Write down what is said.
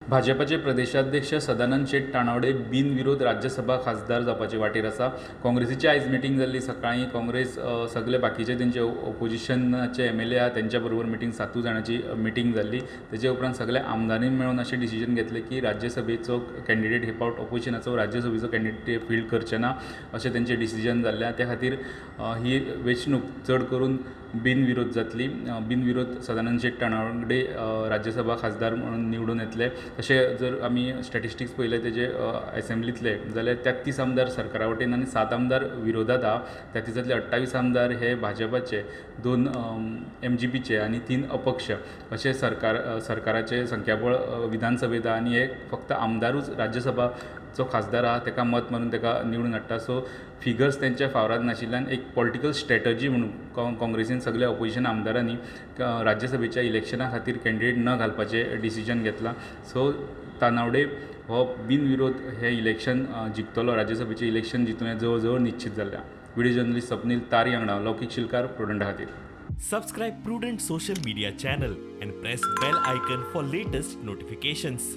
भाजपाचे प्रदेशाध्यक्ष सदानंद शेट तानावडे बिनविरोध राज्यसभा खासदार जावपाचे वाटेर आसा. काँग्रेसीची आयज मिटींग जाल्ली सकाळीं. काँग्रेस सगळे बाकीचे तेंचे ओपोजिशनाचे एमएलए आहा तेंच्या बरोबर मिटींग 7 जाणांची मिटींग जाल्ली. तेजे उपरांत सगळे आमदारांनी मेळून अशें डिसिजन घेतलें की राज्यसभेचो कॅन्डिडेट हे फावट ओपोजिशनाचो राज्यसभेचो कॅन्डिडेट फील्ड करचे ना अशें तेंचें डिसिजन जाल्लें. त्या खातीर ही वेंचणूक चड करून बिनविरोध जातली. बिनविरोध सदानंद शेट तानावडे राज्यसभा खासदार म्हणून निवडून येतले. तशें जर आमी स्टॅटिस्टिक्स पळयले तेजे असेंब्लींतले जाल्यार 33 आमदार सरकारा वटेन आनी 7 आमदार विरोधात आहा. 33तले 28 आमदार हे भाजपाचे, 2 MGPचे आनी 3 अपक्ष अशें सरकाराचे संख्याबळ विधानसभेत आहा. आनी हे फक्त आमदारूच राज्यसभाचो खासदार आहा तेका मत मारून तेका निवडून हाडटा. सो फिगर्स तेंच्या फावरात नाशिल्ल्यान एक पॉलिटिकल स्ट्रॅटजी म्हणून काँग्रेसीन सगळ्या ऑपोजिशन आमदारांनी राज्यसभेच्या इलेक्शना खातीर कॅन्डिडेट न घालपाचें डिसिजन घेतलां. सो तानावडे हो बिनविरोध हे इलेक्शन जिखतलो, राज्यसभेचें इलेक्शन जिखतलो हें जवळ जवळ निश्चित जाल्लें. व्हिडिओ जर्नलिस्ट स्वप्नील तारी वांगडा लौकीक शिलकार प्रुडंटा खातीर. Subscribe Prudent social media channel and press bell icon for latest notifications.